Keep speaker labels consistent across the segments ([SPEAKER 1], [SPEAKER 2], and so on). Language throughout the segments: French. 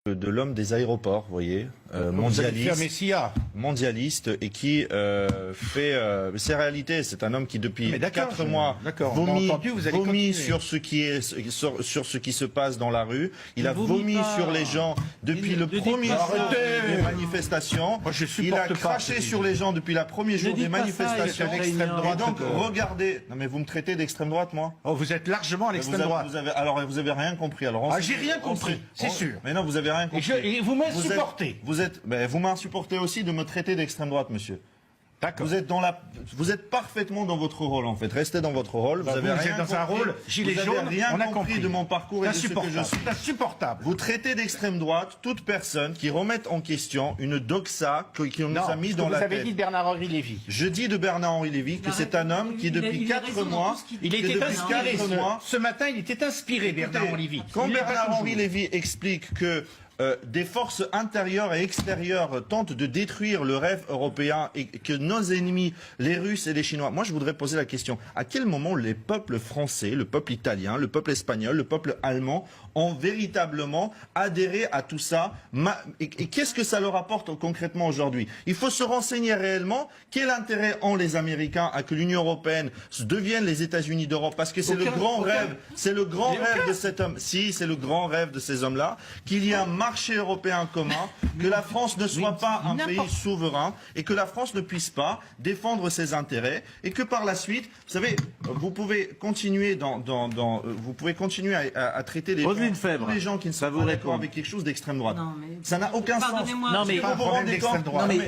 [SPEAKER 1] de l'homme des aéroports, vous voyez, mondialiste et qui fait... c'est réalité, c'est un homme qui depuis 4 mois vomit sur ce qui se passe dans la rue. Il a vomi sur les gens depuis le premier jour des manifestations. Il a craché sur les gens depuis le premier jour des manifestations. Et donc, regardez... Non mais vous me traitez d'extrême droite, moi?
[SPEAKER 2] Oh, vous êtes largement à l'extrême droite.
[SPEAKER 1] Alors, vous avez rien compris. Alors,
[SPEAKER 2] j'ai rien compris, c'est sûr.
[SPEAKER 1] Mais non, vous avez rien compris.
[SPEAKER 2] Et vous m'insupportez.
[SPEAKER 1] Vous m'insupportez aussi de me traiter d'extrême droite, monsieur. D'accord. Vous êtes parfaitement dans votre rôle, en fait. Restez dans votre rôle. Vous avez rien
[SPEAKER 2] dans un rôle gilet jaune.
[SPEAKER 1] On a compris de mon parcours et de ce que je suis.
[SPEAKER 2] C'est insupportable.
[SPEAKER 1] Vous traitez d'extrême droite toute personne qui remette en question une doxa qui nous a mis dans la tête.
[SPEAKER 2] Vous avez dit de Bernard-Henri Lévy.
[SPEAKER 1] Je dis de Bernard-Henri Lévy que c'est un homme qui depuis 4 mois...
[SPEAKER 2] Il était inspiré. Ce matin, il était inspiré, Bernard-Henri Lévy.
[SPEAKER 1] Quand Bernard-Henri Lévy explique que des forces intérieures et extérieures tentent de détruire le rêve européen et que nos ennemis, les Russes et les Chinois... Moi, je voudrais poser la question. À quel moment les peuples français, le peuple italien, le peuple espagnol, le peuple allemand ont véritablement adhéré à tout ça? Et qu'est-ce que ça leur apporte concrètement aujourd'hui? Il faut se renseigner réellement quel intérêt ont les Américains à que l'Union européenne devienne les États-Unis d'Europe, parce que c'est le grand rêve, c'est le grand rêve de cet homme. Si, c'est le grand rêve de ces hommes-là, qu'il y ait un marché européen commun, que la France ne soit pas un pays souverain et que la France ne puisse pas défendre ses intérêts et que par la suite, vous savez, vous pouvez continuer à traiter tous les gens qui ne sont pas d'accord avec quelque chose d'extrême droite. Ça n'a aucun sens.
[SPEAKER 3] Non mais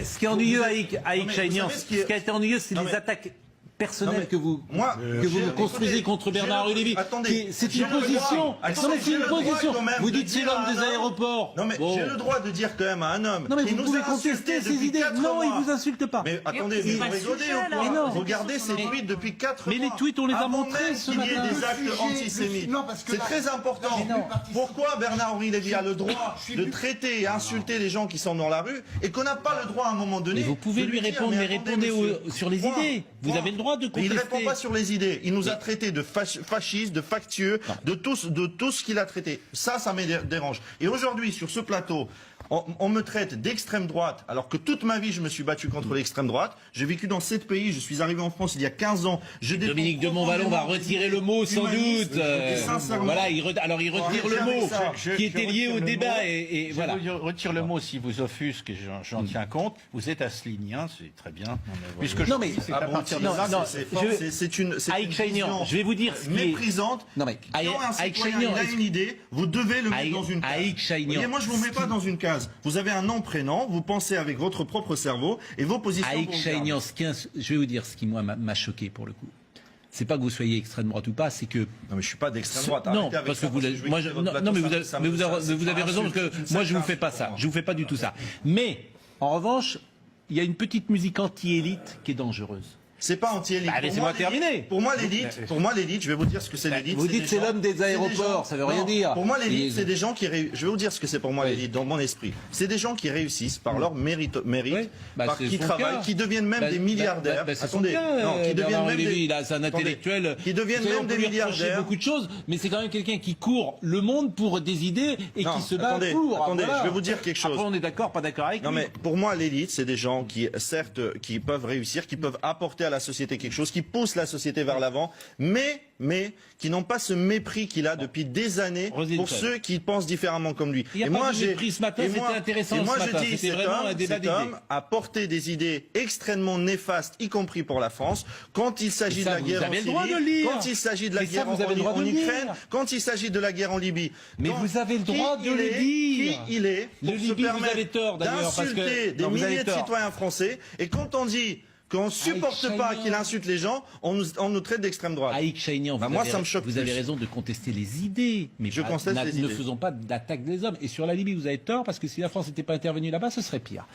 [SPEAKER 3] ce qui est ennuyeux avec Chaignan, ce qui a été ennuyeux, c'est les attaques personnel que vous construisez contre Bernard-Henri Lévy. C'est une position. C'est une position. Vous dites c'est l'homme des aéroports.
[SPEAKER 1] Non mais j'ai le droit de dire quand même à un homme.
[SPEAKER 3] Non mais
[SPEAKER 1] qui
[SPEAKER 3] vous
[SPEAKER 1] nous
[SPEAKER 3] pouvez
[SPEAKER 1] a
[SPEAKER 3] contester ses idées. Non, il vous insulte pas.
[SPEAKER 1] Mais attendez, vous rigolez ou quoi? Regardez ces tweets depuis 4 mois.
[SPEAKER 3] Mais les tweets, on les a montrés ce matin.
[SPEAKER 1] Il y ait des actes antisémites. C'est très important. Pourquoi Bernard-Henri Lévy a le droit de traiter et insulter les gens qui sont dans la rue et qu'on n'a pas le droit à un moment donné?
[SPEAKER 3] Vous pouvez lui répondre, mais répondez sur les idées. Vous avez le droit de contester.
[SPEAKER 1] Il ne répond pas sur les idées. Il nous a traités de fascistes, de factieux, de tout ce qu'il a traité. Ça me dérange. Et aujourd'hui, sur ce plateau, on me traite d'extrême droite, alors que toute ma vie, je me suis battu contre l'extrême droite. J'ai vécu dans 7 pays. Je suis arrivé en France il y a 15 ans.
[SPEAKER 3] Dominique de Montvalon va retirer le mot, sans doute. Voilà, il retire le mot qui était lié au débat. Et voilà.
[SPEAKER 2] Je retire le mot si vous offusque, j'en tiens compte. Vous êtes aslinien, c'est très bien. Puisque
[SPEAKER 3] non, mais
[SPEAKER 2] c'est à partir de là.
[SPEAKER 1] C'est une
[SPEAKER 3] vision je vais vous dire
[SPEAKER 1] méprisante.
[SPEAKER 3] Non mais
[SPEAKER 1] il a une idée, vous devez le mettre dans une case. Moi, je vous mets pas dans une case. Vous avez un nom, prénom, vous pensez avec votre propre cerveau et vos positions.
[SPEAKER 3] Aïk Chaignan, je vais vous dire ce qui moi m'a choqué pour le coup. C'est pas que vous soyez extrême droite ou pas, c'est que...
[SPEAKER 1] Non mais je suis pas d'extrême droite.
[SPEAKER 3] Non, parce que vous avez raison, parce que moi je vous fais pas ça. Je vous fais pas du tout ça. Mais, en revanche, il y a une petite musique anti-élite qui est dangereuse.
[SPEAKER 1] C'est pas anti-élite.
[SPEAKER 3] Laissez-moi terminer.
[SPEAKER 1] Pour moi, l'élite, je vais vous dire ce que c'est l'élite.
[SPEAKER 3] Vous dites c'est l'homme des aéroports, ça veut rien dire.
[SPEAKER 1] Pour moi, l'élite, c'est des gens qui réussissent. Je vais vous dire ce que c'est pour moi l'élite, dans mon esprit. C'est des gens qui réussissent par leur mérite, qui travaillent, qui deviennent même des milliardaires.
[SPEAKER 3] Attendez, qui deviennent même des... C'est un intellectuel.
[SPEAKER 1] Qui deviennent même des milliardaires.
[SPEAKER 3] Beaucoup de choses, mais c'est quand même quelqu'un qui court le monde pour des idées et qui se bat pour.
[SPEAKER 1] Attendez, je vais vous dire quelque chose.
[SPEAKER 3] Après, on est d'accord, pas d'accord avec lui.
[SPEAKER 1] Non mais pour moi, l'élite, c'est des gens qui, certes, qui peuvent réussir, qui peuvent apporter à la société quelque chose, qui pousse la société vers l'avant, mais qui n'ont pas ce mépris qu'il a depuis des années pour ceux qui pensent différemment comme lui.
[SPEAKER 3] Et moi, j'ai pris ce matin, c'était intéressant.
[SPEAKER 1] Et moi,
[SPEAKER 3] je dis,
[SPEAKER 1] cet homme a porté des idées extrêmement néfastes, y compris pour la France, quand il s'agit de la guerre en Syrie, quand il s'agit de la guerre en Ukraine, quand il s'agit de la guerre en Libye.
[SPEAKER 3] Mais vous avez le droit de le dire.
[SPEAKER 1] Qui il est pour se permettre d'insulter des milliers de citoyens français, et quand on dit qu'on ne supporte pas qu'il insulte les gens, on nous traite d'extrême droite.
[SPEAKER 3] Aïk Chaignan,
[SPEAKER 1] ça me choque.
[SPEAKER 3] Vous avez raison de contester les idées, mais ne faisons pas d'attaque des hommes. Et sur la Libye, vous avez tort, parce que si la France n'était pas intervenue là-bas, ce serait pire.